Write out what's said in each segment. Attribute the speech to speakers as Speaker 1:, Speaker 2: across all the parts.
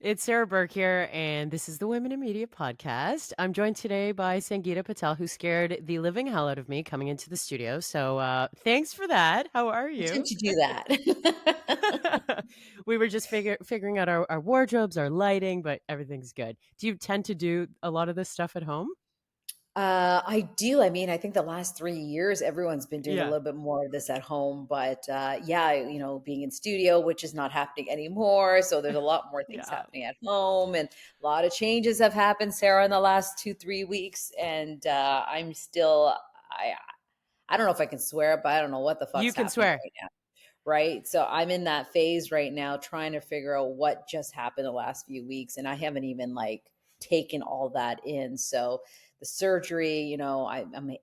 Speaker 1: It's Sarah Burke here, and this is the Women in Media podcast. I'm joined today by Sangita Patel, who scared the living hell out of me coming into the studio. So thanks for that. How are
Speaker 2: I tend
Speaker 1: you?
Speaker 2: to do that.
Speaker 1: We were just figuring out our wardrobes, our lighting, but everything's good. Do you tend to do a lot of this stuff at home?
Speaker 2: I do. I mean, I think the last 3 years, everyone's been doing a
Speaker 1: Yeah.
Speaker 2: little bit more of this at home, but, yeah, being in studio, which is not happening anymore, so there's a lot more things
Speaker 1: Yeah.
Speaker 2: happening at home, and a lot of changes have happened, Sarah, in the last 2, 3 weeks, and, I'm still I don't know if I can swear, but I don't know what the
Speaker 1: You
Speaker 2: fuck's
Speaker 1: can
Speaker 2: happening
Speaker 1: swear.
Speaker 2: right now, right? So, I'm in that phase right now trying to figure out what just happened the last few weeks, and I haven't even, taken all that in, so the surgery, I'm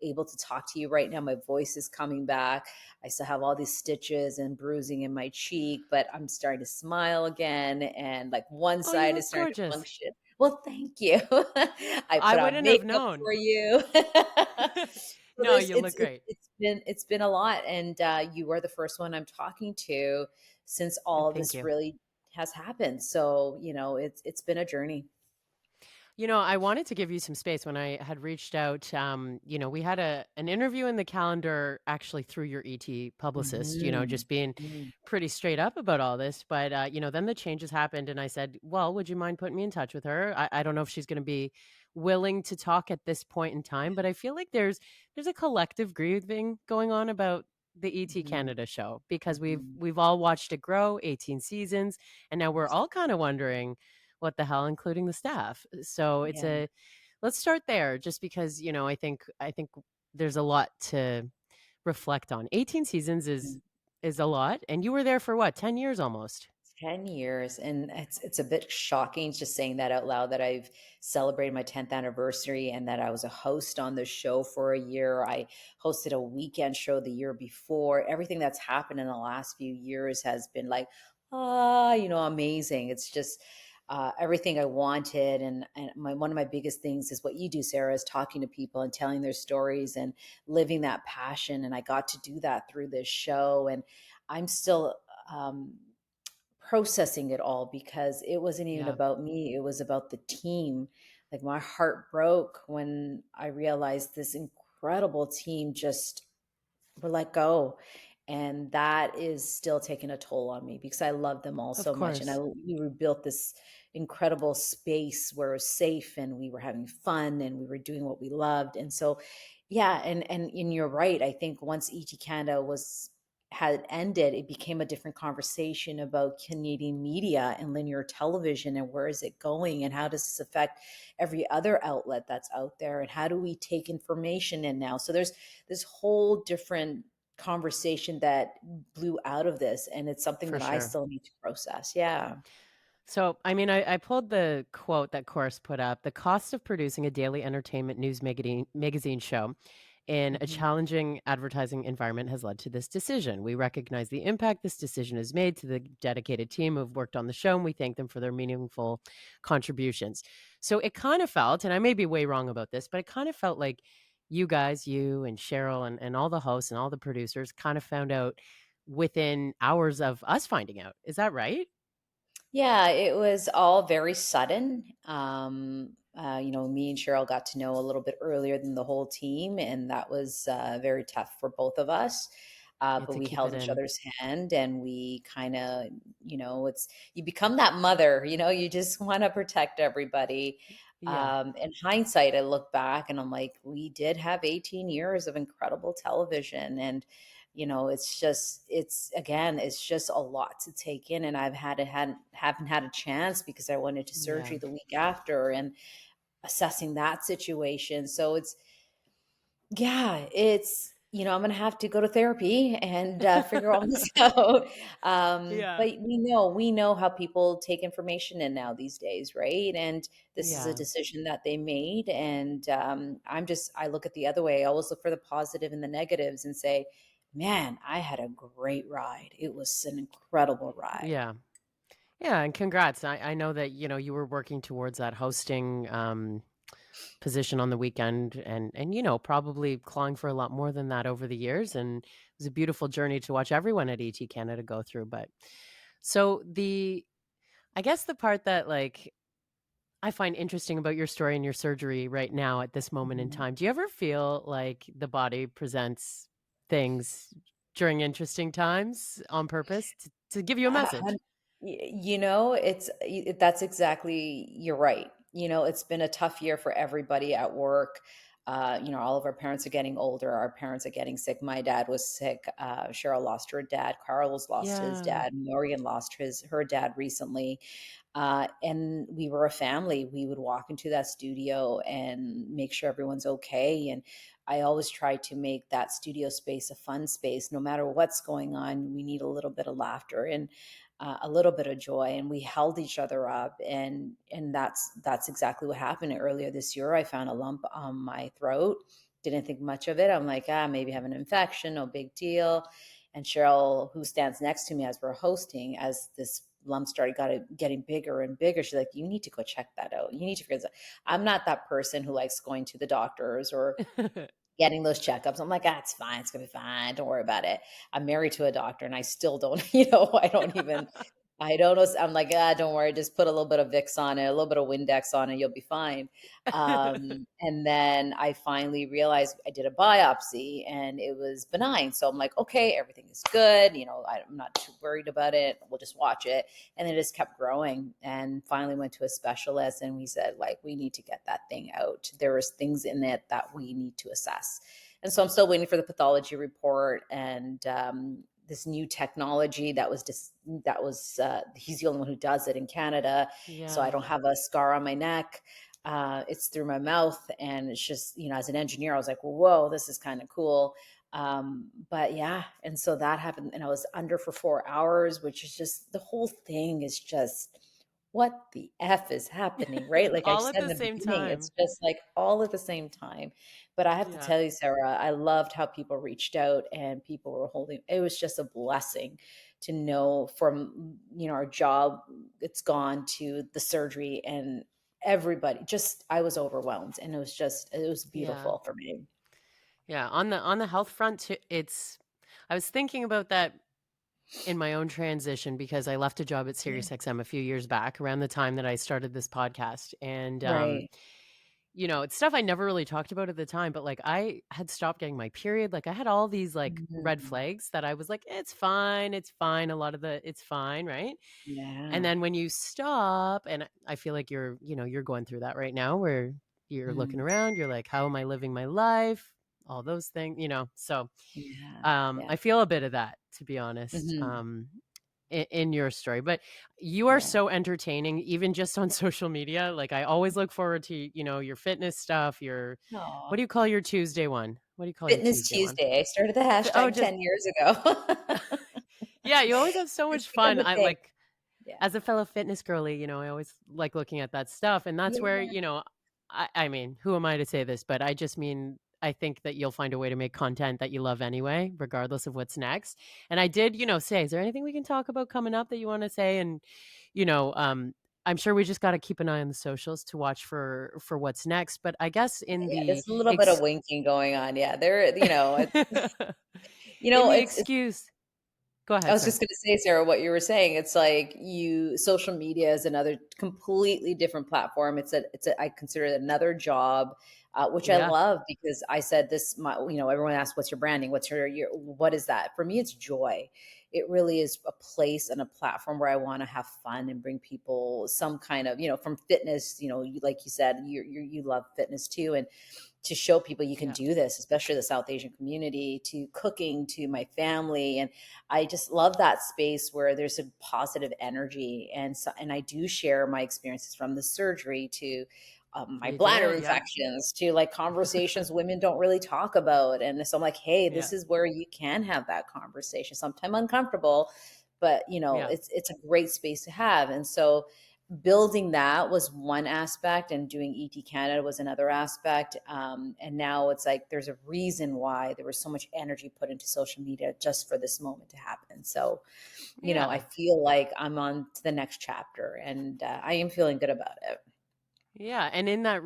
Speaker 2: able to talk to you right now. My voice is coming back. I still have all these stitches and bruising in my cheek, but I'm starting to smile again. And like one
Speaker 1: Oh, you
Speaker 2: side is
Speaker 1: look
Speaker 2: starting to
Speaker 1: gorgeous.
Speaker 2: function. Well, thank you. I
Speaker 1: I
Speaker 2: put on
Speaker 1: wouldn't have
Speaker 2: makeup
Speaker 1: known.
Speaker 2: for you. So
Speaker 1: No, you look great.
Speaker 2: it's been a lot, and you are the first one I'm talking to since all
Speaker 1: And
Speaker 2: of
Speaker 1: thank
Speaker 2: this
Speaker 1: you.
Speaker 2: really has happened. So it's been a journey.
Speaker 1: I wanted to give you some space when I had reached out. We had an interview in the calendar actually through your ET publicist,
Speaker 2: Mhm.
Speaker 1: just being
Speaker 2: Mm.
Speaker 1: pretty straight up about all this. But, then the changes happened. And I said, well, would you mind putting me in touch with her? I don't know if she's going to be willing to talk at this point in time, but I feel like there's a collective grieving going on about the ET
Speaker 2: Mhm.
Speaker 1: Canada show because we've
Speaker 2: Mhm.
Speaker 1: we've all watched it grow 18 seasons, and now we're all kind of wondering what the hell, including the staff. So it's
Speaker 2: Yeah.
Speaker 1: a let's start there just because, I think there's a lot to reflect on. 18 seasons is a lot, and you were there for what, 10 years almost.
Speaker 2: 10 years, and it's a bit shocking just saying that out loud that I've celebrated my 10th anniversary and that I was a host on the show for a year. I hosted a weekend show the year before. Everything that's happened in the last few years has been like, amazing. It's just everything I wanted, and one of my biggest things is what you do, Sarah, is talking to people and telling their stories and living that passion. And I got to do that through this show, and I'm still processing it all because it wasn't even
Speaker 1: Yeah,
Speaker 2: about me, it was about the team. Like, my heart broke when I realized this incredible team just were let go, and that is still taking a toll on me because I love them all
Speaker 1: of
Speaker 2: so much, and
Speaker 1: course.
Speaker 2: we rebuilt this incredible space where it was safe and we were having fun and we were doing what we loved. And so, yeah, and you're right. I think once ET Canada had ended, it became a different conversation about Canadian media and linear television and where is it going and how does this affect every other outlet that's out there and how do we take information in now. So there's this whole different conversation that blew out of this, and it's something
Speaker 1: For
Speaker 2: that I
Speaker 1: sure.
Speaker 2: still need to process. Yeah.
Speaker 1: So, I mean, I pulled the quote that Chorus put up. The cost of producing a daily entertainment news magazine show in a
Speaker 2: Mhm.
Speaker 1: challenging advertising environment has led to this decision. We recognize the impact this decision has made to the dedicated team who've worked on the show, and we thank them for their meaningful contributions. So it kind of felt, and I may be way wrong about this, but it kind of felt like you guys, you and Cheryl and all the hosts and all the producers kind of found out within hours of us finding out. Is that right?
Speaker 2: Yeah, it was all very sudden. Me and Cheryl got to know a little bit earlier than the whole team, and that was very tough for both of us.
Speaker 1: You had
Speaker 2: But
Speaker 1: to
Speaker 2: we
Speaker 1: keep it
Speaker 2: held each
Speaker 1: in.
Speaker 2: other's hand, and we kind of, it's you become that mother. You just want to protect everybody.
Speaker 1: Yeah.
Speaker 2: In hindsight, I look back and I'm like, we did have 18 years of incredible television, and it's just a lot to take in, and haven't had a chance because I went into
Speaker 1: Yeah.
Speaker 2: surgery the week after and assessing that situation. So I'm gonna have to go to therapy and figure all this out.
Speaker 1: Yeah.
Speaker 2: But we know how people take information in now these days, right? And this is a
Speaker 1: Yeah.
Speaker 2: decision that they made, and I look at the other way. I always look for the positive and the negatives and say, man, I had a great ride. It was an incredible ride.
Speaker 1: Yeah. Yeah, and congrats. I know that, you were working towards that hosting, position on the weekend and, probably clawing for a lot more than that over the years, and it was a beautiful journey to watch everyone at ET Canada go through, but so I guess the part that, like, I find interesting about your story and your surgery right now at this moment in
Speaker 2: Mhm.
Speaker 1: time, do you ever feel like the body presents things during interesting times on purpose to give you a
Speaker 2: A hun
Speaker 1: message?
Speaker 2: you know, that's exactly you're right. You know, it's been a tough year for everybody at work. All of our parents are getting older. Our parents are getting sick. My dad was sick. Cheryl lost her dad. Carlos lost his
Speaker 1: Yeah.
Speaker 2: dad. Morgan lost her dad recently. And we were a family. We would walk into that studio and make sure everyone's okay. And I always try to make that studio space a fun space. No matter what's going on, we need a little bit of laughter and a little bit of joy. And we held each other up, and that's exactly what happened earlier this year. I found a lump on my throat. Didn't think much of it. I'm like, maybe have an infection, no big deal. And Cheryl, who stands next to me as we're hosting, as this lump started getting bigger and bigger, she's like, "You need to go check that out. You need to figure this out." I'm not that person who likes going to the doctors or getting those checkups. I'm like, it's fine. It's gonna be fine. Don't worry about it. I'm married to a doctor, and I still don't. I don't know. I'm like, don't worry. Just put a little bit of Vicks on it, a little bit of Windex on it. You'll be fine. And then I finally realized I did a biopsy, and it was benign. So I'm like, okay, everything is good. I'm not too worried about it. We'll just watch it. And it just kept growing, and finally went to a specialist, and we said, like, we need to get that thing out. There was things in it that we need to assess. And so I'm still waiting for the pathology report, and this new technology he's the only one who does it in Canada. So I
Speaker 1: Yeah.
Speaker 2: don't have a scar on my neck. It's through my mouth. And it's just, as an engineer, I was like, whoa, this is kind of cool. But yeah, and so that happened, and I was under for 4 hours, which is just, the whole thing is just, what the F is happening, right? Like I
Speaker 1: All at
Speaker 2: said in
Speaker 1: the
Speaker 2: the
Speaker 1: same
Speaker 2: beginning, it's
Speaker 1: time.
Speaker 2: just like all at the same time. But I have to
Speaker 1: Yeah.
Speaker 2: tell you, Sarah, I loved how people reached out and people were holding. It was just a blessing to know from, our job, it's gone, to the surgery, and everybody just, I was overwhelmed, and it was
Speaker 1: Yeah.
Speaker 2: beautiful for me.
Speaker 1: Yeah. On the health front too, I was thinking about that in my own transition because I left a job at
Speaker 2: Yeah.
Speaker 1: SiriusXM a few years back around the time that I started this podcast. And
Speaker 2: Right.
Speaker 1: it's stuff I never really talked about at the time, but like I had stopped getting my period. Like I had all these like red
Speaker 2: Mhm.
Speaker 1: flags that I was like, it's fine, it's fine. A lot of it's fine, right? And
Speaker 2: Yeah.
Speaker 1: then when you stop, and I feel like you're going through that right now where you're looking
Speaker 2: Mm.
Speaker 1: around, you're like, how am I living my life? All those things, So
Speaker 2: Yeah. Yeah.
Speaker 1: I feel a bit of that, to be honest.
Speaker 2: Mhm.
Speaker 1: In your story, but you are
Speaker 2: Yeah.
Speaker 1: so entertaining even just on social media. Like I always look forward to, your fitness stuff, what
Speaker 2: Aw.
Speaker 1: do you call your Tuesday one? What do you call your
Speaker 2: Fitness
Speaker 1: Tuesday one?
Speaker 2: Tuesday. I started the
Speaker 1: Oh,
Speaker 2: hashtag
Speaker 1: just
Speaker 2: 10 years ago.
Speaker 1: yeah, you always have so
Speaker 2: It's
Speaker 1: much
Speaker 2: become
Speaker 1: fun.
Speaker 2: a
Speaker 1: I
Speaker 2: thing.
Speaker 1: like
Speaker 2: Yeah.
Speaker 1: as a fellow fitness girly, I always like looking at that stuff. And that's where,
Speaker 2: Yeah.
Speaker 1: I mean, who am I to say this, but I just mean I think that you'll find a way to make content that you love anyway, regardless of what's next. And I did, say, is there anything we can talk about coming up that you want to say? And, you know, um, I'm sure we just got to keep an eye on the socials to watch for what's next. But I guess in
Speaker 2: Yeah,
Speaker 1: the
Speaker 2: there's a little bit of winking going on. Yeah,
Speaker 1: in the
Speaker 2: it's
Speaker 1: excuse, go
Speaker 2: I
Speaker 1: ahead,
Speaker 2: was
Speaker 1: sorry.
Speaker 2: just gonna say, Sarah, what you were saying, it's like social media is another completely different platform. I consider it another job, which I
Speaker 1: Yeah,
Speaker 2: love, because I said this, everyone asks, what's your branding? What is that? For me, it's joy. It really is a place and a platform where I want to have fun and bring people some kind of, from fitness, like you said, you love fitness too. And to show people you can
Speaker 1: yeah,
Speaker 2: do this, especially the South Asian community, to cooking, to my family. And I just love that space where there's a positive energy. And I do share my experiences from the surgery to my
Speaker 1: you
Speaker 2: bladder
Speaker 1: did, yeah,
Speaker 2: infections, to like conversations women don't really talk about. And so I'm like, hey,
Speaker 1: yeah,
Speaker 2: this is where you can have that conversation, sometimes uncomfortable, but
Speaker 1: yeah,
Speaker 2: it's a great space to have. And so building that was one aspect, and doing ET Canada was another aspect. And now it's like there's a reason why there was so much energy put into social media just for this moment to happen. So, I
Speaker 1: yeah.
Speaker 2: feel like I'm on to the next chapter, and I am feeling good about it.
Speaker 1: Yeah, and in that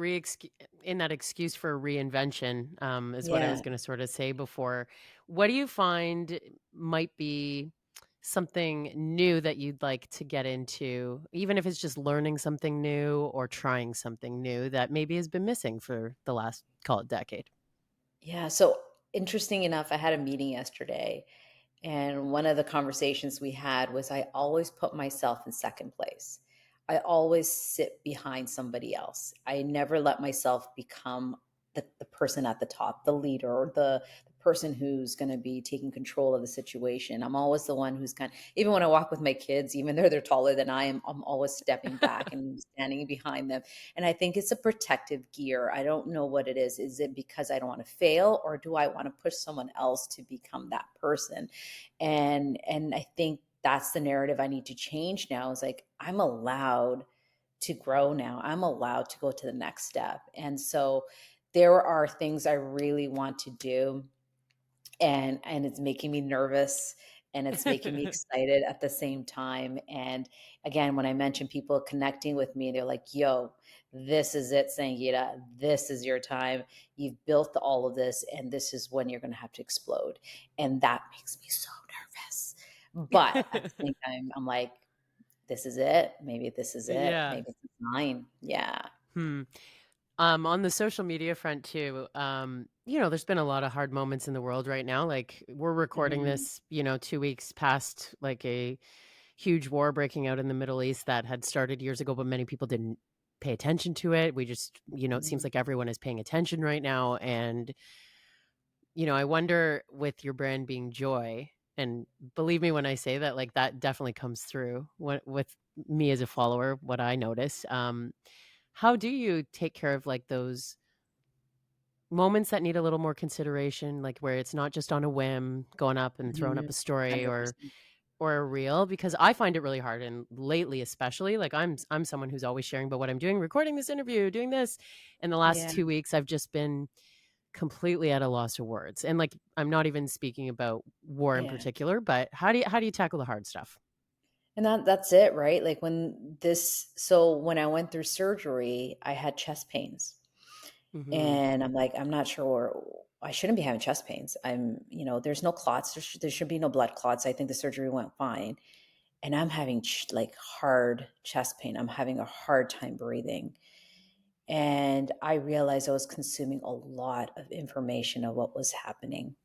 Speaker 1: excuse for reinvention, is what I was
Speaker 2: Yeah.
Speaker 1: gonna sort of say before. What do you find might be something new that you'd like to get into, even if it's just learning something new or trying something new that maybe has been missing for the last, call it, decade?
Speaker 2: Yeah, so interesting enough, I had a meeting yesterday, and one of the conversations we had was I always put myself in second place. I always sit behind somebody else. I never let myself become the person at the top, the leader, or the person who's going to be taking control of the situation. I'm always the one who's even when I walk with my kids, even though they're taller than I am, I'm always stepping back and standing behind them. And I think it's a protective gear. I don't know what it is. Is it because I don't want to fail, or do I want to push someone else to become that person? And I think that's the narrative I need to change now. Is like, I'm allowed to grow now. I'm allowed to go to the next step. And so there are things I really want to do, and it's making me nervous, and it's making me excited at the same time. And again, when I mention people connecting with me, they're like, yo, this is it, Sangita. This is your time. You've built all of this, and this is when you're going to have to explode. And that makes me so nervous. But at the same time, I'm like, this is it. Maybe this is it.
Speaker 1: Yeah.
Speaker 2: Maybe it's mine. Yeah.
Speaker 1: Hmm. On the social media front too, there's been a lot of hard moments in the world right now. Like we're recording
Speaker 2: Mhm.
Speaker 1: this, 2 weeks past like a huge war breaking out in the Middle East that had started years ago, but many people didn't pay attention to it. We just, it seems
Speaker 2: Mhm.
Speaker 1: like everyone is paying attention right now. And, I wonder with your brand being joy, and believe me when I say that, like that definitely comes through with me as a follower, what I notice. How do you take care of like those moments that need a little more consideration, like where it's not just on a whim, going up and throwing up
Speaker 2: Mhm.
Speaker 1: a story or
Speaker 2: 100%.
Speaker 1: a reel? Because I find it really hard, and lately especially, like I'm someone who's always sharing about what I'm doing, recording this interview, doing this. In the last
Speaker 2: Yeah.
Speaker 1: 2 weeks, I've just been completely at a loss of words. And like I'm not even speaking about war in
Speaker 2: Yeah.
Speaker 1: particular, but how do you tackle the hard stuff?
Speaker 2: And that's it, right? Like when I went through surgery, I had chest pains.
Speaker 1: Mhm.
Speaker 2: And I'm like, I'm not sure, I shouldn't be having chest pains. There's no clots. There should be no blood clots. I think the surgery went fine. And I'm having like hard chest pain. I'm having a hard time breathing. And I realized I was consuming a lot of information of what was happening.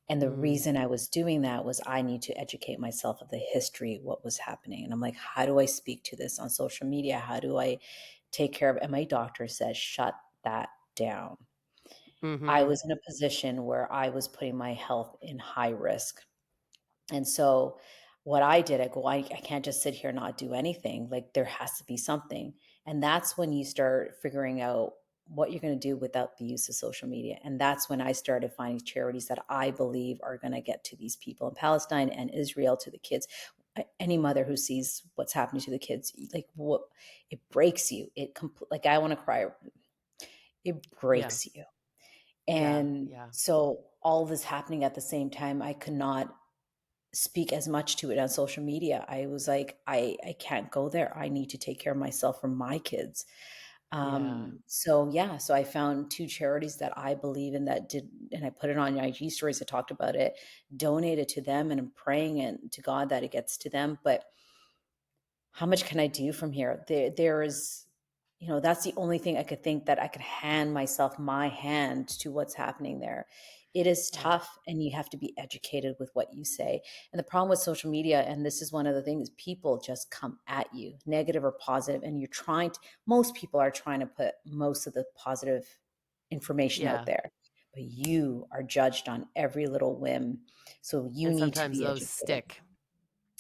Speaker 2: And the
Speaker 1: Mm.
Speaker 2: reason I was doing that was I need to educate myself of the history of what was happening. And I'm like, how do I speak to this on social media? How do I take care of it? And my doctor says, shut that down. I
Speaker 1: Mhm.
Speaker 2: was in a position where I was putting my health in high risk. And so what I did, I go, I can't just sit here and not do anything. Like there has to be something. And that's when you start figuring out what you're going to do without the use of social media. And that's when I started finding charities that I believe are going to get to these people in Palestine and Israel, to the kids. Any mother who sees what's happening to the kids, like what, it breaks you. Like I want to cry. It
Speaker 1: Yeah.
Speaker 2: breaks you.
Speaker 1: Yeah.
Speaker 2: And
Speaker 1: Yeah.
Speaker 2: so all this happening at the same time, I could not speak as much to it on social media. I was like, I can't go there. I need to take care of myself for my kids.
Speaker 1: Yeah.
Speaker 2: So yeah, so I found two charities that I believe in that did, and I put it on IG stories. I talked about it, donated to them, and I'm praying and to God that it gets to them. But how much can I do from here? There is, that's the only thing I could think that I could hand myself my hand to what's happening there. It is
Speaker 1: Yeah.
Speaker 2: tough, and you have to be educated with what you say. And the problem with social media, and this is one of the things, people just come at you, negative or positive, and most people are trying to put most of the positive information out
Speaker 1: Yeah.
Speaker 2: there, but you are judged on every little whim. So you
Speaker 1: And
Speaker 2: need to
Speaker 1: sometimes
Speaker 2: be
Speaker 1: those
Speaker 2: educated,
Speaker 1: stick.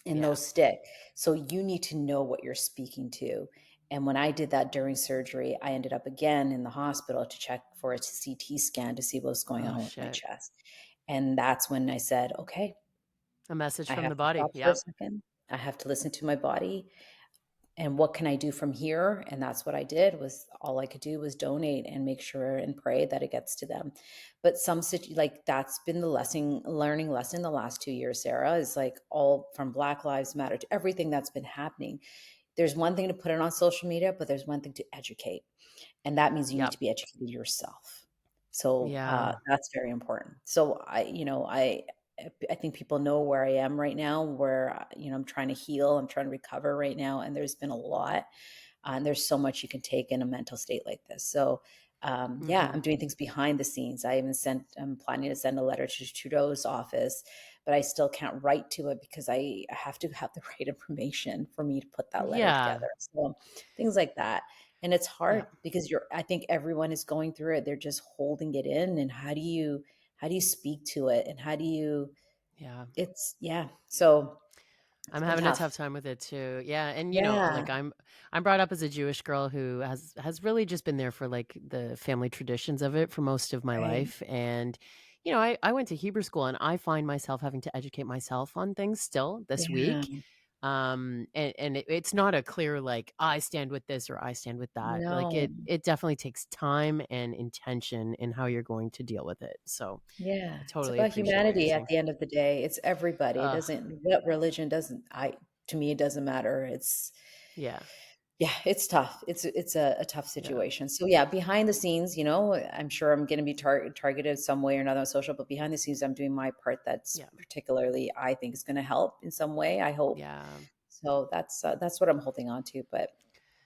Speaker 2: and
Speaker 1: Yeah.
Speaker 2: those stick. So you need to know what you're speaking to. And when I did that during surgery, I ended up again in the hospital to check for a CT scan to see what was going
Speaker 1: Oh,
Speaker 2: on with my
Speaker 1: shit.
Speaker 2: chest. And that's when I said, okay,
Speaker 1: A message
Speaker 2: I
Speaker 1: from
Speaker 2: have
Speaker 1: the
Speaker 2: to
Speaker 1: body.
Speaker 2: stop for a
Speaker 1: Yep.
Speaker 2: second. I have to listen to my body. And what can I do from here? And that's what I did. Was all I could do was donate and make sure and pray that it gets to them. But like that's been the learning lesson the last 2 years, Sarah, is like all from Black Lives Matter to everything that's been happening. There's one thing to put it on social media, but there's one thing to educate. And that means you need
Speaker 1: Yep.
Speaker 2: to be educated yourself. So
Speaker 1: Yeah.
Speaker 2: that's very important. So I I think people know where I am right now, where, I'm trying to heal, I'm trying to recover right now, and there's been a lot. And there's so much you can take in a mental state like this. So, yeah, I'm
Speaker 1: Mhm.
Speaker 2: doing things behind the scenes. I'm planning to send a letter to Trudeau's office, but I still can't write to it because I have to have the right information for me to put that letter
Speaker 1: Yeah.
Speaker 2: together. So things like that. And it's
Speaker 1: Yeah.
Speaker 2: hard because I think everyone is going through it. They're just holding it in. And how do you speak to it? And how do you,
Speaker 1: Yeah.
Speaker 2: yeah. So
Speaker 1: I'm
Speaker 2: it's been
Speaker 1: having a
Speaker 2: tough.
Speaker 1: tough time with it too. Yeah, and
Speaker 2: Yeah.
Speaker 1: like I'm brought up as a Jewish girl who has really just been there for like the family traditions of it for most of my
Speaker 2: Right.
Speaker 1: life. And I went to Hebrew school and I find myself having to educate myself on things still this
Speaker 2: Yeah.
Speaker 1: week. And it's not a clear like I stand with this or I stand with that. Like
Speaker 2: No.
Speaker 1: it definitely takes time and intention in how you're going to deal with it. So
Speaker 2: Yeah,
Speaker 1: I
Speaker 2: it's
Speaker 1: totally
Speaker 2: about
Speaker 1: appreciate what you're
Speaker 2: humanity at
Speaker 1: saying.
Speaker 2: the end of the day. It's everybody. It
Speaker 1: Ugh,
Speaker 2: doesn't what religion doesn't I to me it doesn't matter. It's
Speaker 1: yeah,
Speaker 2: yeah, it's tough. It's a tough
Speaker 1: yeah,
Speaker 2: situation. So yeah, behind the scenes, I'm sure I'm going to be targeted some way or another on social, but behind the scenes, I'm doing my part. That's
Speaker 1: yeah,
Speaker 2: particularly I think is going to help in some way. I hope.
Speaker 1: yeah.
Speaker 2: So that's what I'm holding on to. But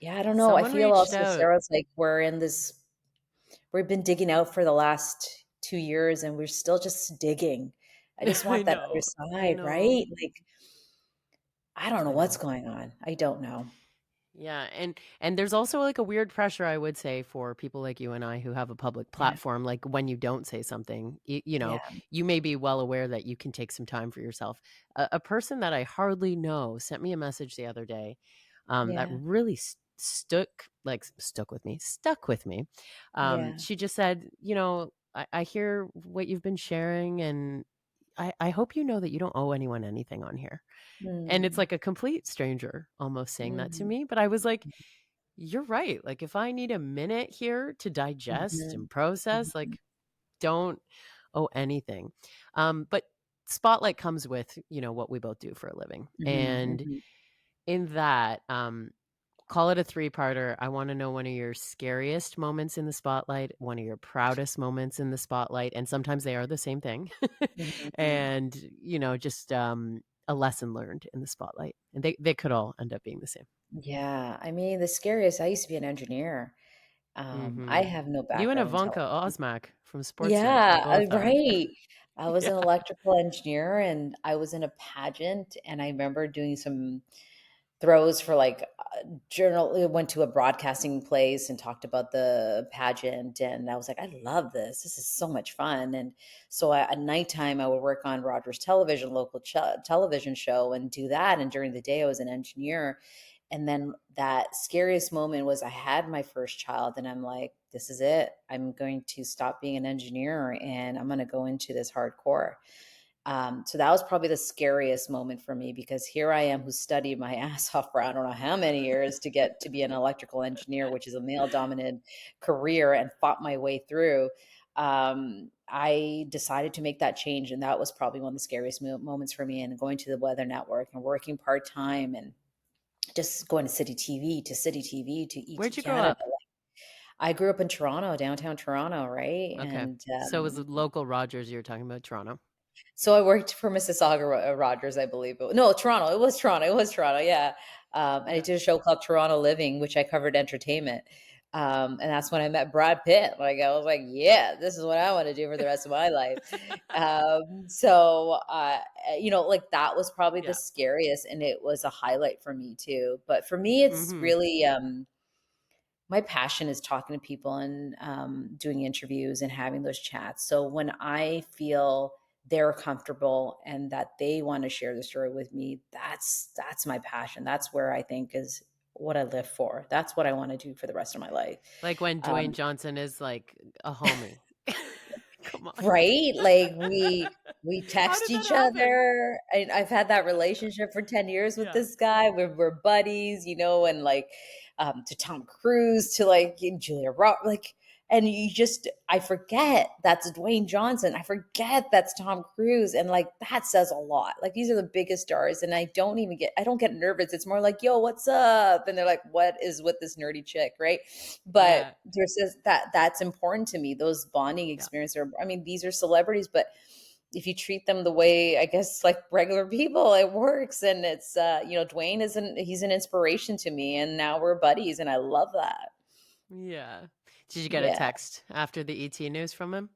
Speaker 2: yeah, I don't know. I
Speaker 1: Someone
Speaker 2: feel
Speaker 1: reached
Speaker 2: also
Speaker 1: out.
Speaker 2: Sarah's like we've been digging out for the last 2 years and we're still just digging. I just
Speaker 1: I
Speaker 2: want that other
Speaker 1: know. I
Speaker 2: side,
Speaker 1: know.
Speaker 2: right? Like, I don't know
Speaker 1: I
Speaker 2: what's
Speaker 1: know.
Speaker 2: going on. I don't know.
Speaker 1: Yeah, and there's also like a weird pressure I would say for people like you and I who have a public
Speaker 2: Yeah.
Speaker 1: platform like when you don't say something,
Speaker 2: Yeah.
Speaker 1: you may be well aware that you can take some time for yourself. A person that I hardly know sent me a message the other day that
Speaker 2: Yeah.
Speaker 1: really stuck with me.
Speaker 2: Yeah.
Speaker 1: She just said, I hear what you've been sharing and I hope you know that you don't owe anyone anything on here. And it's
Speaker 2: Mm.
Speaker 1: like a complete stranger almost saying that to
Speaker 2: Mhm.
Speaker 1: me, but I was like, "You're right." Like, if I need a minute here to digest
Speaker 2: Mhm.
Speaker 1: and process,
Speaker 2: Mhm.
Speaker 1: like, don't owe anything. But spotlight comes with, what we both do for a living.
Speaker 2: Mhm.
Speaker 1: And
Speaker 2: Mhm.
Speaker 1: in that, call it a three-parter. I wanna know one of your scariest moments in the spotlight, one of your proudest moments in the spotlight, and sometimes they are the same thing.
Speaker 2: Mhm.
Speaker 1: And, just, a lesson learned in the spotlight. And they could all end up being the same.
Speaker 2: Yeah. I mean, the scariest, I used to be an engineer. I
Speaker 1: Mhm.
Speaker 2: have no
Speaker 1: You and
Speaker 2: background in
Speaker 1: Ivanka
Speaker 2: television.
Speaker 1: Osmak from Sportsnet, you
Speaker 2: Yeah,
Speaker 1: both have.
Speaker 2: right. I was an
Speaker 1: Yeah.
Speaker 2: electrical engineer and I was in a pageant and I remember doing some throws for like journal went to a broadcasting place and talked about the pageant and I was like, I love this. This is so much fun. And so at nighttime I would work on Rogers Television, local television show and do that. And during the day I was an engineer. And then that scariest moment was I had my first child and I'm like, this is it. I'm going to stop being an engineer and I'm going to go into this hardcore. So that was probably the scariest moment for me because here I am who studied my ass off for I don't know how many years to get to be an electrical engineer, which is a male dominated career, and fought my way through. I decided to make that change. And that was probably one of the scariest moments for me. And going to the Weather Network and working part time and just going to City TV to
Speaker 1: Where'd
Speaker 2: ET
Speaker 1: you grow
Speaker 2: Canada.
Speaker 1: up?
Speaker 2: I grew up in Toronto, downtown Toronto, right?
Speaker 1: Okay.
Speaker 2: And
Speaker 1: So it was local Rogers you were talking about, Toronto.
Speaker 2: so I worked for Mississauga Rogers, I believe. No, Toronto. It was Toronto. It was Toronto. Yeah. And I
Speaker 1: Yeah.
Speaker 2: did a show called Toronto Living, which I covered entertainment. And that's when I met Brad Pitt. Like I was like, yeah, this is what I want to do for the rest of my life. Like that was probably the
Speaker 1: Yeah.
Speaker 2: scariest, and it was a highlight for me too. But for me, it's
Speaker 1: Mhm.
Speaker 2: really my passion is talking to people and doing interviews and having those chats. So when I feel they're comfortable and that they want to share the story with me, that's my passion. That's where I think is what I live for. That's what I want to do for the rest of my life.
Speaker 1: Like when Dwayne
Speaker 2: Um,
Speaker 1: Johnson is like a homie. Come on.
Speaker 2: right? Like we
Speaker 1: How
Speaker 2: text
Speaker 1: did that
Speaker 2: each
Speaker 1: happen?
Speaker 2: other. And I've had that relationship for 10 years with
Speaker 1: Yeah.
Speaker 2: this guy. We're buddies, and like to Tom Cruise, to like Julia Roberts, like, and I forget that's Dwayne Johnson. I forget that's Tom Cruise. And like that says a lot. Like these are the biggest stars. And I don't get nervous. It's more like, yo, what's up? And they're like, what is with this nerdy chick? Right. But
Speaker 1: Yeah.
Speaker 2: there's this, that's important to me. Those bonding
Speaker 1: Yeah.
Speaker 2: experiences are, I mean, these are celebrities, but if you treat them the way, I guess, like regular people, it works. And it's, Dwayne he's an inspiration to me, and now we're buddies, and I love that.
Speaker 1: Yeah. Did you get a
Speaker 2: Yeah.
Speaker 1: text after the ET news from him?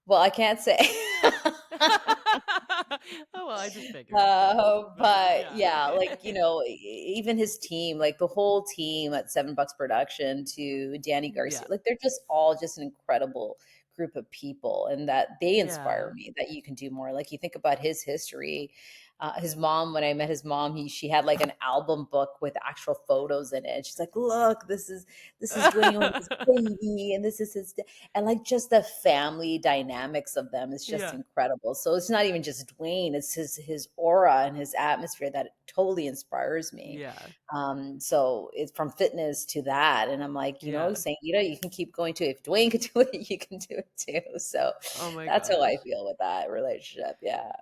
Speaker 2: Well, I can't say.
Speaker 1: Oh, well, I just figured, but
Speaker 2: But
Speaker 1: yeah.
Speaker 2: yeah, like, even his team, like the whole team at Seven Bucks Production to Danny
Speaker 1: Yeah.
Speaker 2: Garcia, like they're just all just an incredible group of people, and that they inspire
Speaker 1: Yeah.
Speaker 2: me that you can do more. Like you think about his history. His mom, when I met his mom, she had like an album book with actual photos in it. And she's like, "Look, this is Dwayne with his baby, and this is his," and like just the family dynamics of them is just
Speaker 1: Yeah.
Speaker 2: incredible. So it's not even just Dwayne; it's his aura and his atmosphere that totally inspires me.
Speaker 1: Yeah.
Speaker 2: So it's from fitness to that, and I'm like,
Speaker 1: Yeah.
Speaker 2: saying, you can keep going to it. If Dwayne could do it, you can do it too. So
Speaker 1: Oh my
Speaker 2: that's how I
Speaker 1: gosh.
Speaker 2: feel with that relationship. Yeah.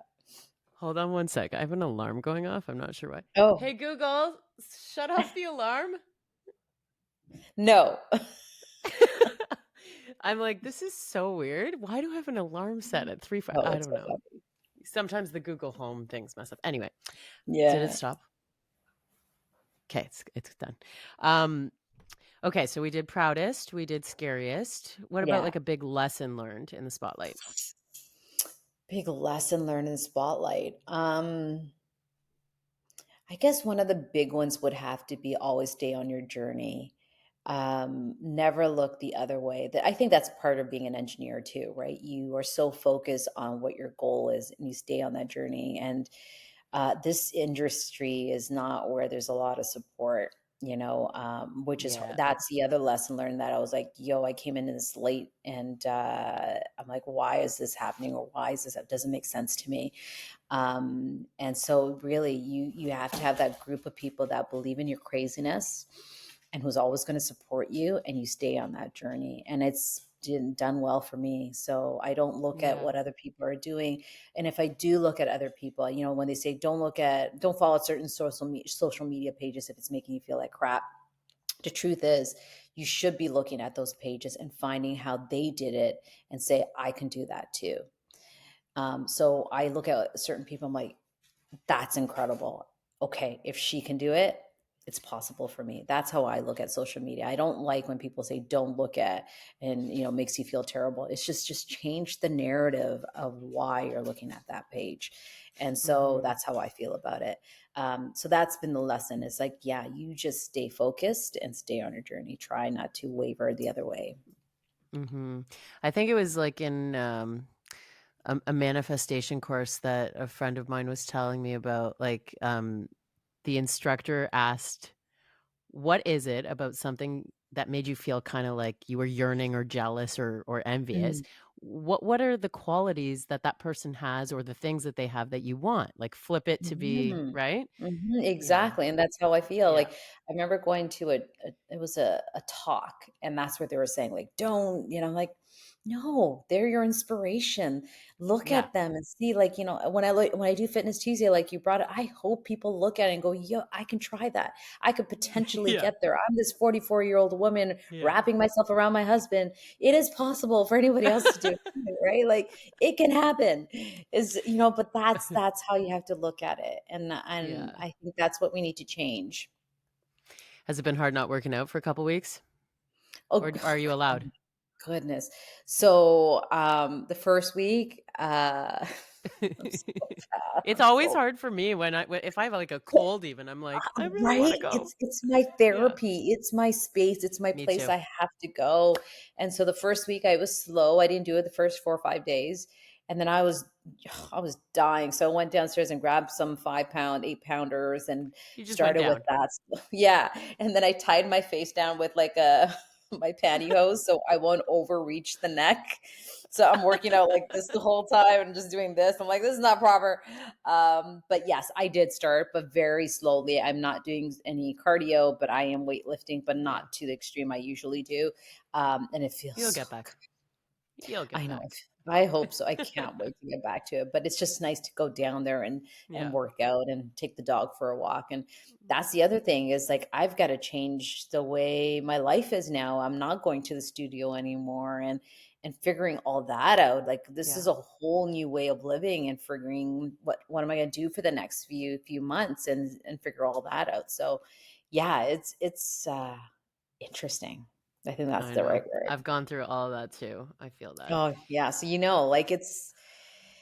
Speaker 1: Hold on one sec. I have an alarm going off. I'm not sure why.
Speaker 2: Oh
Speaker 1: Hey, Google, shut off the alarm.
Speaker 2: no.
Speaker 1: I'm like, this is so weird. Why do I have an alarm set at 3
Speaker 2: Oh,
Speaker 1: I
Speaker 2: that's
Speaker 1: don't
Speaker 2: so
Speaker 1: know.
Speaker 2: funny.
Speaker 1: Sometimes the Google Home things mess up. Anyway, did it
Speaker 2: Yeah.
Speaker 1: stop? Okay, it's done. Um, okay, so we did proudest, we did scariest. What about
Speaker 2: Yeah.
Speaker 1: like a big lesson learned in the spotlight?
Speaker 2: Big lesson learned in the spotlight. I guess one of the big ones would have to be always stay on your journey. Never look the other way. I think that's part of being an engineer too, right? You are so focused on what your goal is and you stay on that journey. And this industry is not where there's a lot of support, which is
Speaker 1: Yeah.
Speaker 2: that's the other lesson learned that I was like, yo, I came into this late, and I'm like, why is this happening, or why is this? It doesn't make sense to me. And so really you have to have that group of people that believe in your craziness and who's always going to support you, and you stay on that journey. And it's done well for me. So I don't look at
Speaker 1: Yeah.
Speaker 2: what other people are doing. And if I do look at other people, when they say don't follow certain social media pages if it's making you feel like crap, the truth is you should be looking at those pages and finding how they did it and say, I can do that too. So I look at certain people, I'm like, that's incredible. Okay, if she can do it, it's possible for me. That's how I look at social media. I don't like when people say don't look at, and makes you feel terrible. It's just change the narrative of why you're looking at that page. And so
Speaker 1: Mhm.
Speaker 2: that's how I feel about it. So that's been the lesson. It's like, yeah, you just stay focused and stay on your journey. Try not to waver the other way.
Speaker 1: Mhm. I think it was like in a manifestation course that a friend of mine was telling me about, like, the instructor asked, "What is it about something that made you feel kinda like you were yearning or jealous or envious?
Speaker 2: Mm.
Speaker 1: What are the qualities that that person has or the things that they have that you want?" Like, flip it to be
Speaker 2: Mhm.
Speaker 1: right?
Speaker 2: Mhm,
Speaker 1: Yeah.
Speaker 2: exactly, and that's how I feel.
Speaker 1: Yeah.
Speaker 2: Like, I remember going to it was a talk, and that's what they were saying, like, "Don't," I'm like, "No, they're your inspiration. Look
Speaker 1: Yeah.
Speaker 2: at them and see," like, when I do Fitness Tuesday, like you brought it, I hope people look at it and go, "Yo, I can try that. I could potentially
Speaker 1: Yeah.
Speaker 2: get there. I'm this 44-year-old woman
Speaker 1: Yeah.
Speaker 2: wrapping myself around my husband. It is possible for anybody else to do it too, right? Like, it can happen." But that's how you have to look at it, and
Speaker 1: Yeah.
Speaker 2: I think that's what we need to change.
Speaker 1: Has it been hard not working out for a couple weeks? Or
Speaker 2: Oh,
Speaker 1: are you
Speaker 2: oh
Speaker 1: allowed?
Speaker 2: goodness. So, the first week, I'm so fat,
Speaker 1: It's
Speaker 2: I'm
Speaker 1: always
Speaker 2: so
Speaker 1: hard for me when if I have, like, a cold even, I'm like, "I really
Speaker 2: right?
Speaker 1: wanna go."
Speaker 2: It's my
Speaker 1: Yeah.
Speaker 2: therapy, it's my space, it's my
Speaker 1: Me
Speaker 2: place
Speaker 1: too.
Speaker 2: I have to go, and so the first week I was slow, I didn't do it the first 4 or 5 days, and then I was dying, so I went downstairs and grabbed some 5-pound, 8-pounders and
Speaker 1: You just went
Speaker 2: started with
Speaker 1: down.
Speaker 2: that. Yeah, and then I tied my face down with, like, a my pantyhose so I won't overreach the neck, so I'm working out like this the whole time and just doing this, I'm like, "This is not proper." But yes, I did start, but very slowly. I'm not doing any cardio, but I am weightlifting, but
Speaker 1: Yeah.
Speaker 2: not to the extreme I usually do. And it feels
Speaker 1: You'll
Speaker 2: so
Speaker 1: get back.
Speaker 2: good.
Speaker 1: You'll get
Speaker 2: I know.
Speaker 1: back.
Speaker 2: I hope so. I can't wait to get back to it. But it's just nice to go down there and
Speaker 1: Yeah.
Speaker 2: work out and take the dog for a walk. And that's the other thing is like I've got to change the way my life is now. I'm not going to the studio anymore. and figuring all that out. Like this is
Speaker 1: Yeah.
Speaker 2: a whole new way of living and figuring what am I going to do for the next few months and figure all that out. So yeah, it's interesting. I think that's
Speaker 1: I
Speaker 2: the
Speaker 1: know.
Speaker 2: right word.
Speaker 1: I've gone through all of that too. I feel that.
Speaker 2: Oh, yeah, so like
Speaker 1: It's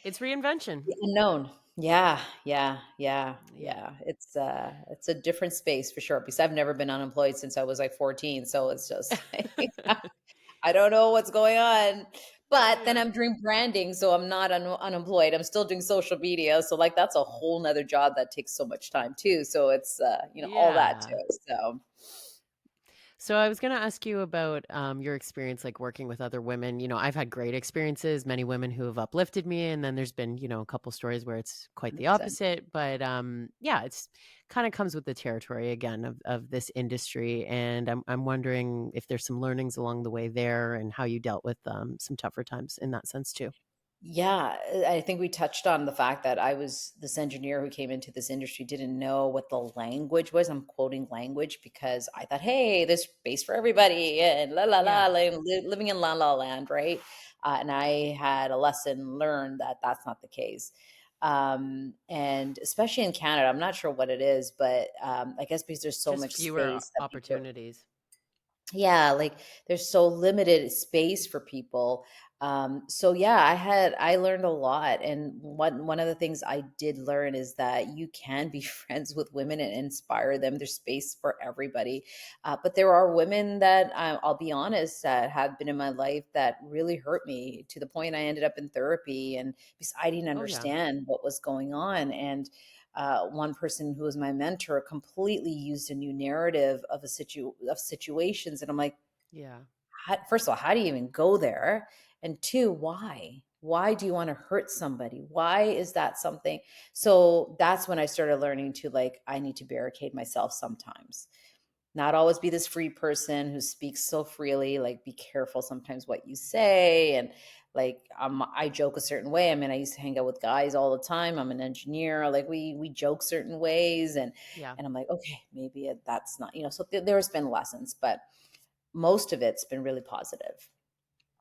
Speaker 1: reinvention.
Speaker 2: the unknown. Yeah, yeah, yeah,
Speaker 1: Yeah.
Speaker 2: yeah. It's a different space for sure because I've never been unemployed since I was like 14, so it's just like I don't know what's going on. But then
Speaker 1: Yeah.
Speaker 2: I'm doing branding, so I'm not unemployed. I'm still doing social media, so like that's a whole nother job that takes so much time too. So it's all that
Speaker 1: Yeah.
Speaker 2: too. So
Speaker 1: So I was going to ask you about your experience, like working with other women. I've had great experiences, many women who have uplifted me, and then there's been, a couple stories where it's quite the
Speaker 2: 100%.
Speaker 1: opposite. But yeah, it's kind of comes with the territory again of this industry, and I'm wondering if there's some learnings along the way there, and how you dealt with some tougher times in that sense too.
Speaker 2: Yeah, I think we touched on the fact that I was this engineer who came into this industry, didn't know what the language was. I'm quoting language because I thought, hey, there's space for everybody and la la la,
Speaker 1: Yeah.
Speaker 2: living in la la land, right? And I had a lesson learned that that's not the case. And especially in Canada, I'm not sure what it is, but I guess because there's so
Speaker 1: Just
Speaker 2: much
Speaker 1: fewer
Speaker 2: space that people
Speaker 1: opportunities.
Speaker 2: yeah, like there's so limited space for people. So yeah, I learned a lot. And one of the things I did learn is that you can be friends with women and inspire them. There's space for everybody. But there are women that I'll be honest that have been in my life that really hurt me to the point I ended up in therapy and because I didn't
Speaker 1: Oh yeah.
Speaker 2: understand what was going on. And one person who was my mentor completely used a new narrative of of situations, and I'm like,
Speaker 1: Yeah.
Speaker 2: first of all, how do you even go there? And two, why do you want to hurt somebody? Why is that something? So that's when I started learning to like I need to barricade myself sometimes, not always be this free person who speaks so freely. Like be careful sometimes what you say. And like I joke a certain way. I mean, I used to hang out with guys all the time. I'm an engineer. Like we joke certain ways,
Speaker 1: Yeah.
Speaker 2: and I'm like, okay, maybe that's not, so there's been lessons, but most of it's been really positive.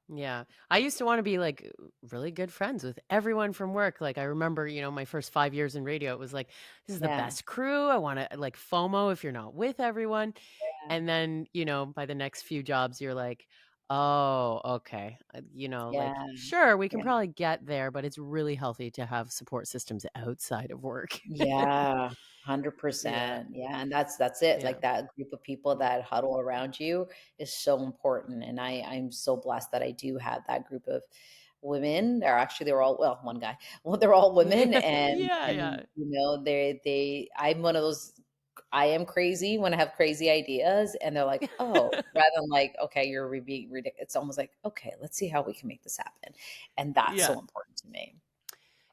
Speaker 1: Yeah. I used to want to be like really good friends with everyone from work. Like I remember, my first 5 years in radio, it was like, this is the
Speaker 2: Yeah.
Speaker 1: best crew. I want to like FOMO if you're not with everyone.
Speaker 2: Yeah.
Speaker 1: And then, by the next few jobs, you're like, oh, okay. Like,
Speaker 2: Yeah.
Speaker 1: sure, we can
Speaker 2: Yeah.
Speaker 1: probably get there, but it's really healthy to have support systems outside of work.
Speaker 2: Yeah,
Speaker 1: Yeah.
Speaker 2: 100%. Yeah, and that's it.
Speaker 1: Yeah.
Speaker 2: Like that group of people that huddle around you is so important. And I'm so blessed that I do have that group of women. They're all well, one guy. Well, they're all women
Speaker 1: Yeah.
Speaker 2: and
Speaker 1: Yeah. Yeah.
Speaker 2: they I'm one of those I am crazy when I have crazy ideas and they're like, "Oh," rather than like, "Okay, you're being ridiculous." It's almost like, "Okay, let's see how we can make this happen." And that's
Speaker 1: Yeah.
Speaker 2: so important to me.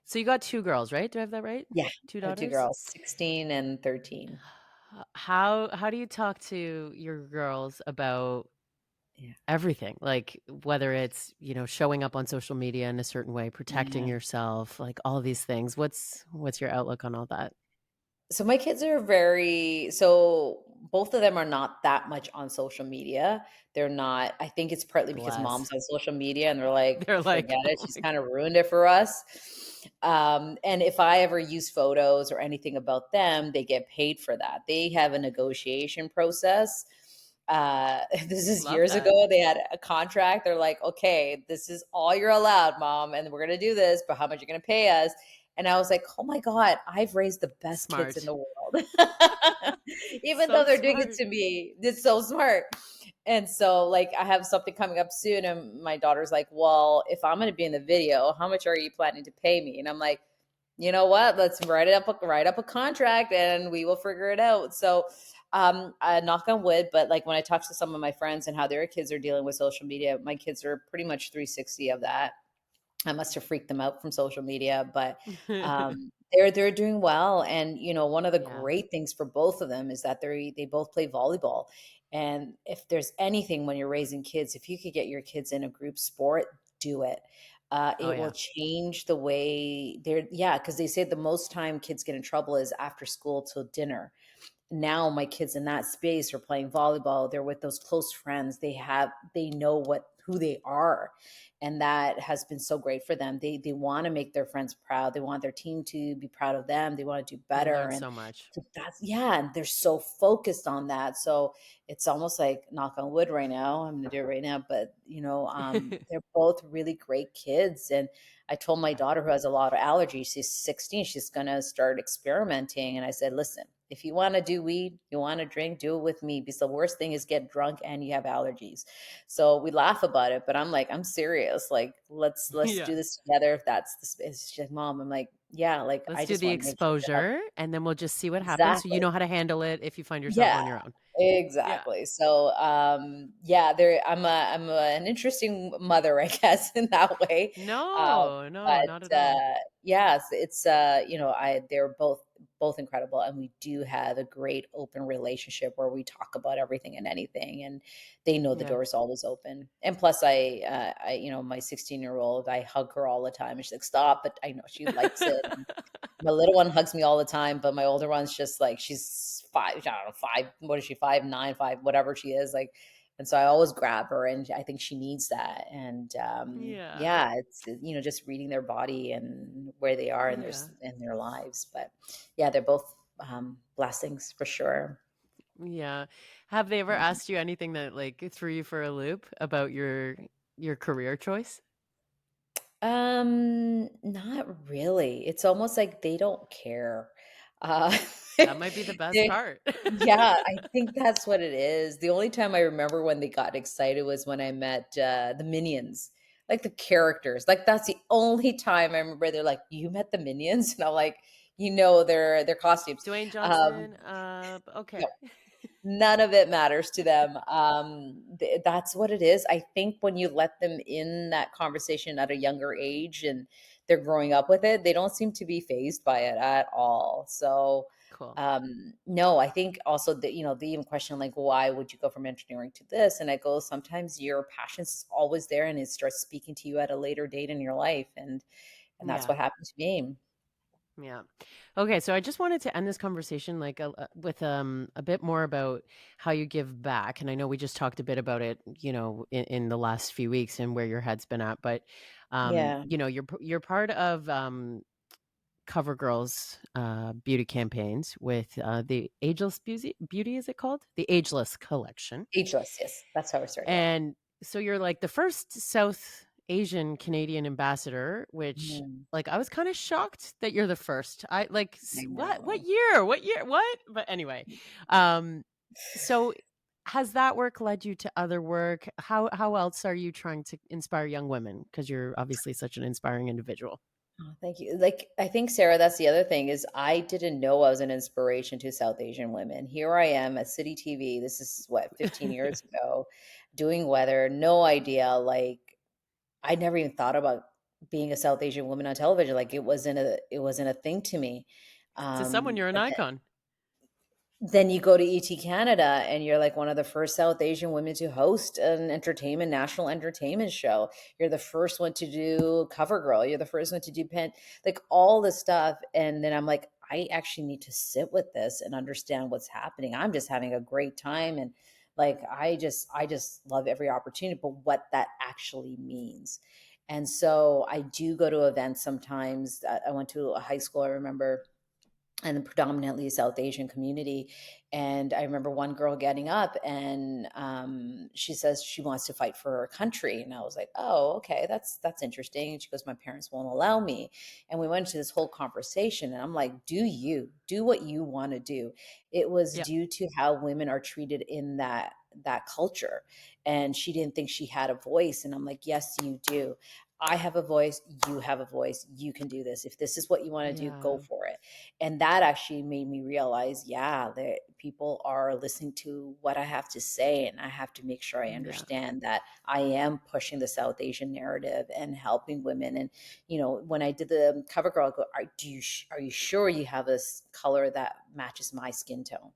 Speaker 1: So you got two girls, right? Do I have that right?
Speaker 2: Yeah,
Speaker 1: Two
Speaker 2: I have 2
Speaker 1: daughters?
Speaker 2: girls, 16 and 13.
Speaker 1: How do you talk to your girls about
Speaker 2: Yeah.
Speaker 1: everything? Like whether it's, showing up on social media in a certain way, protecting
Speaker 2: Yeah.
Speaker 1: yourself, like all of these things. What's your outlook on all that?
Speaker 2: So my kids are very so both of them are not that much on social media. They're not I think it's partly because
Speaker 1: Bless.
Speaker 2: mom's on social media and they're like,
Speaker 1: They're like,
Speaker 2: "Forget
Speaker 1: oh
Speaker 2: it. She's
Speaker 1: my
Speaker 2: kind of ruined it for us." And if I ever use photos or anything about them, they get paid for that. They have a negotiation process. This is
Speaker 1: love
Speaker 2: years
Speaker 1: that.
Speaker 2: ago. They had a contract. They're like, "Okay, this is all you're allowed, mom, and we're gonna do this, but how much you're gonna pay us?" And I was like, "Oh my god, I've raised the best kids in
Speaker 1: Smart.
Speaker 2: the world." Even though
Speaker 1: So
Speaker 2: they're doing it
Speaker 1: smart.
Speaker 2: to me. It's so smart. And so, like, I have something coming up soon, and my daughter's like, "Well, if I'm going to be in the video, how much are you planning to pay me?" And I'm like, "You know what? Let's write up a contract, and we will figure it out." So, knock on wood, but like when I talk to some of my friends and how their kids are dealing with social media, my kids are pretty much 360 of that. I must have freaked them out from social media, but they're doing well. And one of the
Speaker 1: Yeah.
Speaker 2: great things for both of them is that they both play volleyball. And if there's anything when you're raising kids, if you could get your kids in a group sport, do it.
Speaker 1: Oh
Speaker 2: It will
Speaker 1: yeah.
Speaker 2: change the way they're yeah, because they say the most time kids get in trouble is after school till dinner. Now my kids in that space are playing volleyball. They're with those close friends. They know what who they are. And that has been so great for them. They want to make their friends proud. They want their team to be proud of them. They want to do
Speaker 1: They
Speaker 2: better.
Speaker 1: learn
Speaker 2: And
Speaker 1: so much.
Speaker 2: so that's, yeah, and they're so focused on that. So it's almost like, knock on wood right now. I'm going to do it right now, but they're both really great kids. And I told my
Speaker 1: Yeah.
Speaker 2: daughter, who has a lot of allergies, she's 16, she's going to start experimenting. And I said, listen, if you want to do weed, you want to drink, do it with me, because the worst thing is get drunk and you have allergies. So we laugh about it, but I'm like, I'm serious. Like, let's
Speaker 1: Yeah.
Speaker 2: do this together. If that's the space. She's like, Mom, I'm like, yeah, like
Speaker 1: Let's
Speaker 2: I
Speaker 1: do
Speaker 2: just
Speaker 1: the
Speaker 2: want to make sure you have.
Speaker 1: exposure, and then we'll just see what happens so you
Speaker 2: Exactly.
Speaker 1: know how to handle it if you find yourself
Speaker 2: Yeah,
Speaker 1: on your own. Yeah.
Speaker 2: exactly. So, yeah, there an interesting mother, I guess, in that way. Um,
Speaker 1: No, no, not at
Speaker 2: but
Speaker 1: all.
Speaker 2: yeah, it's I they're both incredible, and we do have a great open relationship where we talk about everything and anything, and they know the
Speaker 1: Yeah.
Speaker 2: door is always open. And plus, my 16-year-old, I hug her all the time, and she's like, "Stop!" But I know she likes it. My little one hugs me all the time, but my older one's just like, she's 5, I don't know, 5, what is she, 5'9", 5, whatever she is, like, and so I always grab her, and I think she needs that. And
Speaker 1: Yeah.
Speaker 2: yeah, it's just reading their body and where they are in
Speaker 1: Yeah.
Speaker 2: their lives. But yeah, they're both blessings for sure.
Speaker 1: Yeah. Have they ever
Speaker 2: Yeah.
Speaker 1: asked you anything that like threw you for a loop about your career choice?
Speaker 2: Not really. It's almost like they don't care. Uh,
Speaker 1: That might be the best
Speaker 2: they
Speaker 1: part.
Speaker 2: Yeah, I think that's what it is. The only time I remember when they got excited was when I met, the Minions, like, the characters. Like, that's the only time I remember they're like, "You met the Minions?" And I'm like, their costumes.
Speaker 1: Dwayne
Speaker 2: Um,
Speaker 1: Johnson,
Speaker 2: no,
Speaker 1: okay.
Speaker 2: none of it matters to them. That's what it is. I think when you let them in that conversation at a younger age and they're growing up with it, they don't seem to be phased by it at all. So,
Speaker 1: Cool.
Speaker 2: no, I think also that, they even question like, why would you go from engineering to this? And I go, sometimes your passion's always there and it starts speaking to you at a later date in your life. And that's
Speaker 1: Yeah.
Speaker 2: what happened to me.
Speaker 1: Yeah. Okay, so I just wanted to end this conversation like with a bit more about how you give back, and I know we just talked a bit about it, in the last few weeks and where your head's been at, but
Speaker 2: Yeah.
Speaker 1: you're part of CoverGirl's beauty campaigns with the Ageless Beauty, is it called? The Ageless Collection.
Speaker 2: Ageless. Yes. That's how I started. Yeah.
Speaker 1: And so you're like the first South Asian Canadian ambassador, which
Speaker 2: Mhm.
Speaker 1: like I was kind of shocked that you're the first. I like
Speaker 2: I
Speaker 1: what
Speaker 2: know.
Speaker 1: year? What year? What? But anyway, um so has that work led you to other work? How else are you trying to inspire young women, because you're obviously such an inspiring individual?
Speaker 2: Oh, thank you. Like, I think, Sarah, that's the other thing is I didn't know I was an inspiration to South Asian women. Here I am at City TV. This is what, 15 years ago, doing weather. No idea. Like, I never even thought about being a South Asian woman on television. Like, it wasn't a thing to me.
Speaker 1: To someone, you're an
Speaker 2: But
Speaker 1: icon.
Speaker 2: then you go to ET Canada and you're like one of the first South Asian women to host an national entertainment show. You're the first one to do CoverGirl. You're the first one to do Pen, like all this stuff. And then I'm like, I actually need to sit with this and understand what's happening. I'm just having a great time. And like, I just love every opportunity, but what that actually means. And so I do go to events sometimes. I went to a high school, I remember, and predominantly South Asian community. And I remember one girl getting up and she says she wants to fight for her country. And I was like, oh, okay, that's interesting. And she goes, my parents won't allow me. And we went into this whole conversation and I'm like, do what you want to do. It was
Speaker 1: Yeah.
Speaker 2: due to how women are treated in that culture. And she didn't think she had a voice. And I'm like, yes, you do. I have a voice, you have a voice, you can do this. If this is what you want to do, go
Speaker 1: Yeah.
Speaker 2: for it. And that actually made me realize, yeah, that people are listening to what I have to say, and I have to make sure I
Speaker 1: Yeah.
Speaker 2: understand that I am pushing the South Asian narrative and helping women. And when I did the cover girl, I go, are you sure you have a color that matches my skin tone?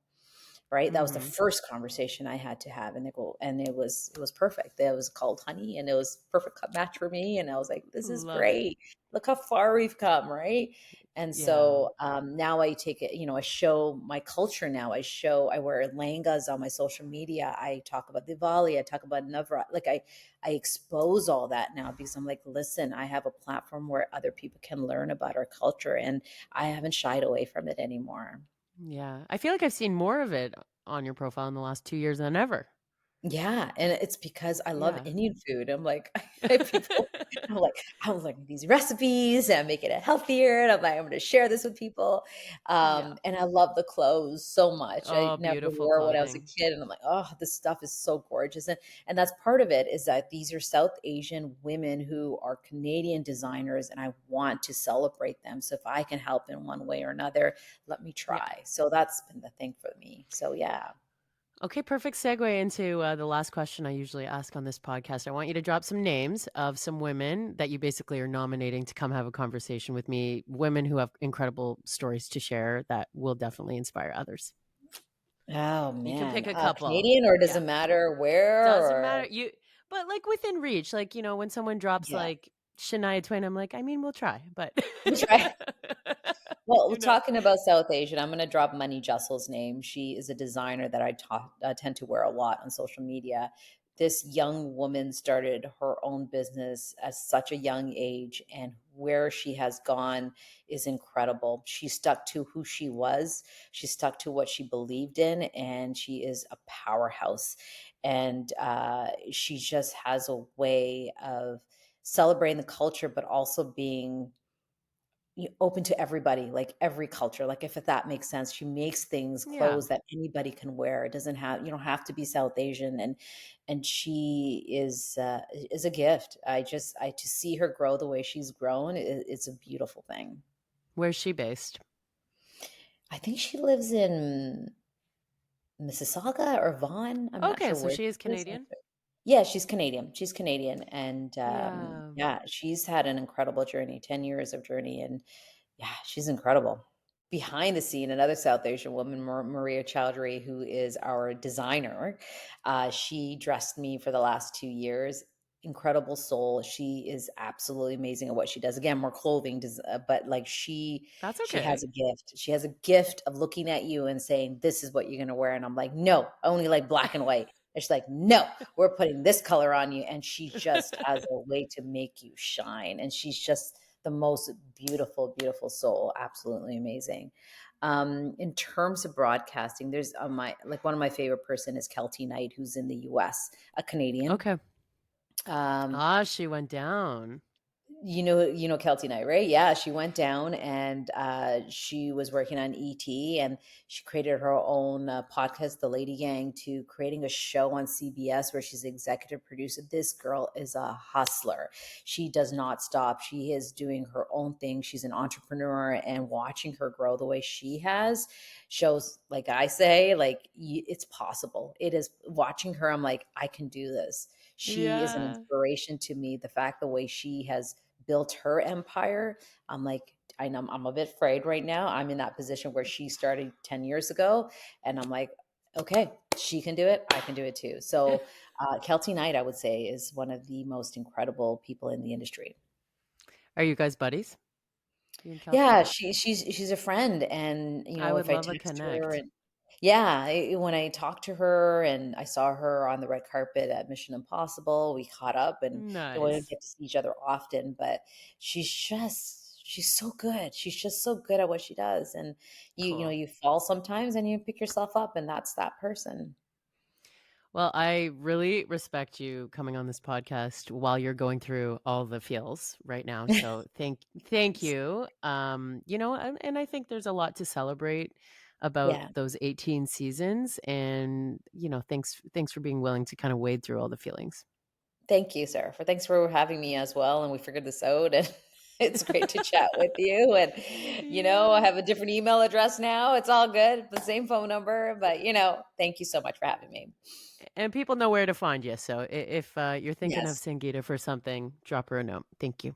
Speaker 2: right? That was the
Speaker 1: Mhm.
Speaker 2: first conversation I had to have, and they go, and it was perfect. It was called Honey, and it was perfect match for me. And I was like, this is
Speaker 1: Love it.
Speaker 2: great. Look how far we've come, right? And
Speaker 1: Yeah.
Speaker 2: so now I take it, I show my culture now. I wear langas on my social media. I talk about Diwali. I talk about Navrat. Like I expose all that now because I'm like, listen, I have a platform where other people can learn about our culture, and I haven't shied away from it anymore.
Speaker 1: Yeah. I feel like I've seen more of it on your profile in the last 2 years than ever.
Speaker 2: Yeah, and it's because I love
Speaker 1: Yeah.
Speaker 2: Indian food. I'm like, I have people, I'm like these recipes and I'm making it healthier. And I'm like, I'm going to share this with people.
Speaker 1: Yeah.
Speaker 2: And I love the clothes so much. I
Speaker 1: Oh,
Speaker 2: never
Speaker 1: beautiful
Speaker 2: wore when I was a
Speaker 1: clothing.
Speaker 2: kid, and I'm like, oh, this stuff is so gorgeous. And that's part of it, is that these are South Asian women who are Canadian designers, and I want to celebrate them. So if I can help in one way or another, let me
Speaker 1: Yeah.
Speaker 2: try. So that's been the thing for me. So yeah.
Speaker 1: Okay, perfect segue into the last question I usually ask on this podcast. I want you to drop some names of some women that you basically are nominating to come have a conversation with me, women who have incredible stories to share that will definitely inspire others.
Speaker 2: Oh,
Speaker 1: You can
Speaker 2: man.
Speaker 1: pick a couple.
Speaker 2: Canadian, or does
Speaker 1: Yeah.
Speaker 2: it matter where,
Speaker 1: Doesn't
Speaker 2: or
Speaker 1: matter. But like within reach, like, when someone drops
Speaker 2: yeah,
Speaker 1: like Shania Twain, I'm like, I mean, we'll try, but
Speaker 2: we try. Well, we're
Speaker 1: you know.
Speaker 2: talking about South Asian. I'm gonna drop Money Jessel's name. She is a designer that tend to wear a lot on social media. This young woman started her own business at such a young age, and where she has gone is incredible. She stuck to who she was, she stuck to what she believed in, and she is a powerhouse. And she just has a way of celebrating the culture, but also being open to everybody, like every culture, like if that makes sense. She makes things,
Speaker 1: Yeah.
Speaker 2: clothes that anybody can wear. It doesn't have You don't have to be South Asian, and she is a gift. I to see her grow the way she's grown, it's a beautiful thing.
Speaker 1: Where's she based?
Speaker 2: I think she lives in Mississauga or Vaughan. I'm not
Speaker 1: Okay,
Speaker 2: sure
Speaker 1: so
Speaker 2: where
Speaker 1: she is
Speaker 2: she is.
Speaker 1: Canadian.
Speaker 2: Yeah, she's Canadian. She's Canadian, and
Speaker 1: Yeah.
Speaker 2: yeah, she's had an incredible journey, 10 years of journey, and yeah, she's incredible. Behind the scene, another South Asian woman, Maria Chowdhury, who is our designer, she dressed me for the last 2 years. Incredible soul. She is absolutely amazing at what she does. Again, more clothing, but like
Speaker 1: That's
Speaker 2: she has
Speaker 1: okay.
Speaker 2: a gift. She has a gift of looking at you and saying, "This is what you're going to wear." And I'm like, "No, I only like black and white." And she's like, "No, we're putting this color on you." And she just has a way to make you shine. And she's just the most beautiful, beautiful soul. Absolutely amazing. In terms of broadcasting, there's one of my favorite person is Kelty Knight, who's in the US, a Canadian.
Speaker 1: Okay.
Speaker 2: Um,
Speaker 1: Ah, she went down.
Speaker 2: you know Kelty Knight, right? Yeah, she went down, and she was working on ET, and she created her own podcast, The Lady Gang, to creating a show on CBS where she's executive producer. This girl is a hustler. She does not stop. She is doing her own thing. She's an entrepreneur, and watching her grow the way she has shows, like I say, like it's possible. It is, watching her, I'm like, I can do this. She is an
Speaker 1: Yeah.
Speaker 2: inspiration to me. The fact, the way she has built her empire, I'm like, I know I'm a bit afraid right now. I'm in that position where she started 10 years ago, and I'm like, okay, she can do it. I can do it too. So, Kelty Knight, I would say, is one of the most incredible people in the industry.
Speaker 1: Are you guys buddies? You and Kelty?
Speaker 2: Yeah, she's a friend, and
Speaker 1: I would
Speaker 2: if I
Speaker 1: love a
Speaker 2: text her,
Speaker 1: connect.
Speaker 2: and yeah, when I talked to her and I saw her on the red carpet at Mission Impossible, we caught up, and we didn't
Speaker 1: Nice.
Speaker 2: get to see each other often, but she's so good. She's just so good at what she does, and
Speaker 1: Cool.
Speaker 2: you fall sometimes and you pick yourself up, and that's that person.
Speaker 1: Well, I really respect you coming on this podcast while you're going through all the feels right now. So thank you. And I think there's a lot to celebrate about
Speaker 2: Yeah.
Speaker 1: those 18 seasons, and thanks for being willing to kind of wade through all the feelings.
Speaker 2: Thank you, sir. Thanks for having me as well, and we figured this out, and it's great to chat with you, and, I
Speaker 1: Yeah.
Speaker 2: have a different email address now. It's all good, the same phone number, but, thank you so much for having me.
Speaker 1: And people know where to find you. So if you're thinking of
Speaker 2: Yes.
Speaker 1: Sangita for something, drop her a note. Thank you.